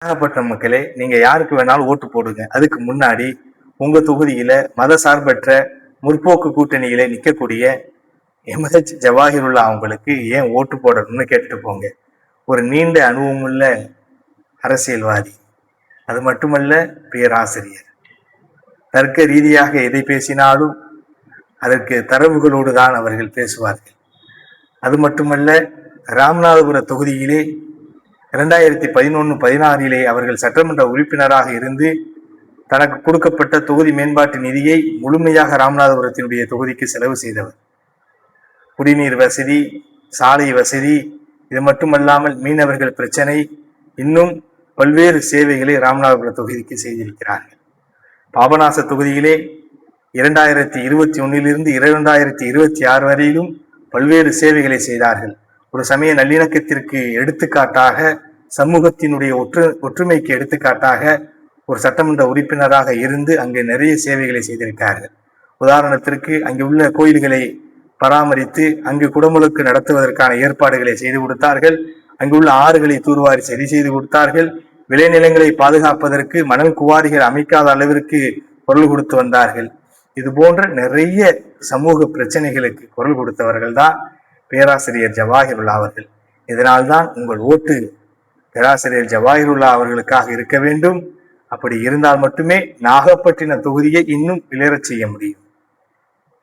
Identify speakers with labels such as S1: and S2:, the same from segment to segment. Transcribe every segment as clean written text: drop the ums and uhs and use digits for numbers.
S1: நாகப்பட்டினம் மக்களே, நீங்க யாருக்கு வேணாலும் ஓட்டு போடுங்க. அதுக்கு முன்னாடி உங்க தொகுதியில மத சார்பற்ற முற்போக்கு கூட்டணியில நிக்கக்கூடிய எம்ஹெச் ஜவாஹிருல்லா அவங்களுக்கு ஏன் ஓட்டு போடணும்னு கேட்டுட்டு போங்க. ஒரு நீண்ட அனுபவமுள்ள அரசியல்வாதி, அது மட்டுமல்ல பேராசிரியர். தர்க்க ரீதியாக எதை பேசினாலும் அதற்கு தரவுகளோடு தான் அவர்கள் பேசுவார்கள். அது மட்டுமல்ல, ராமநாதபுர தொகுதியிலே 2011-16 அவர்கள் சட்டமன்ற உறுப்பினராக இருந்து தனக்கு கொடுக்கப்பட்ட தொகுதி மேம்பாட்டு நிதியை முழுமையாக ராமநாதபுரத்தினுடைய தொகுதிக்கு செலவு செய்தவர். குடிநீர் வசதி, சாலை வசதி, இது மட்டுமல்லாமல் மீனவர்கள் பிரச்சனை, இன்னும் பல்வேறு சேவைகளை ராமநாதபுர தொகுதிக்கு செய்திருக்கிறார்கள். பாபநாச தொகுதியிலே 2021 2026 வரையிலும் பல்வேறு சேவைகளை செய்தார்கள். ஒரு சமய நல்லிணக்கத்திற்கு எடுத்துக்காட்டாக, சமூகத்தினுடைய ஒற்றுமைக்கு எடுத்துக்காட்டாக ஒரு சட்டமன்ற உறுப்பினராக இருந்து அங்கே நிறைய சேவைகளை செய்திருக்கிறார்கள். உதாரணத்திற்கு, அங்கு உள்ள கோயில்களை பராமரித்து அங்கு குடமுழுக்கு நடத்துவதற்கான ஏற்பாடுகளை செய்து கொடுத்தார்கள். அங்குள்ள ஆறுகளை தூர்வாரி சரி செய்து கொடுத்தார்கள். விளைநிலங்களை பாதுகாப்பதற்கு மணல் குவாரிகள் அமைக்காத அளவிற்கு குரல் கொடுத்து வந்தார்கள். இது போன்ற நிறைய சமூக பிரச்சனைகளுக்கு குரல் கொடுத்தவர்கள் தான் பேராசிரியர் ஜவாஹிருல்லா அவர்கள். இதனால்தான் உங்கள் ஓட்டு பேராசிரியர் ஜவாஹிருல்லா அவர்களுக்காக இருக்க வேண்டும். அப்படி இருந்தால் மட்டுமே நாகப்பட்டினம் தொகுதியை இன்னும் கிளறச் செய்ய முடியும்.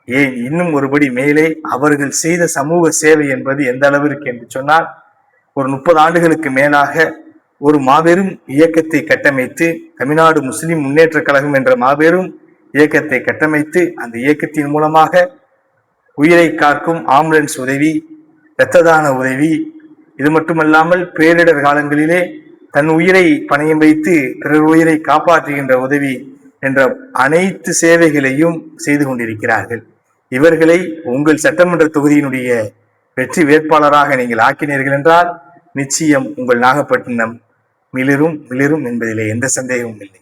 S1: ஏன், இன்னும் ஒருபடி மேலே அவர்கள் செய்த சமூக சேவை என்பது எந்த அளவிற்கு என்று சொன்னால், ஒரு 30 ஆண்டுகளுக்கு மேலாக ஒரு மாபெரும் இயக்கத்தை கட்டமைத்து, தமிழ்நாடு முஸ்லிம் முன்னேற்ற கழகம் என்ற மாபெரும் இயக்கத்தை கட்டமைத்து, அந்த இயக்கத்தின் மூலமாக உயிரை காக்கும் ஆம்புலன்ஸ் உதவி, இரத்த தான உதவி, இது மட்டுமல்லாமல் பேரிடர் காலங்களிலே தன் உயிரை பணயம் வைத்து பிறர் உயிரை காப்பாற்றுகின்ற உதவி என்ற அனைத்து சேவைகளையும் செய்து கொண்டிருக்கிறார்கள். இவர்களை உங்கள் சட்டமன்ற தொகுதியினுடைய வெற்றி வேட்பாளராக நீங்கள் ஆக்கினீர்கள் என்றால் நிச்சயம் உங்கள் நாகப்பட்டினம் மிளிரும் என்பதிலே எந்த சந்தேகமும் இல்லை.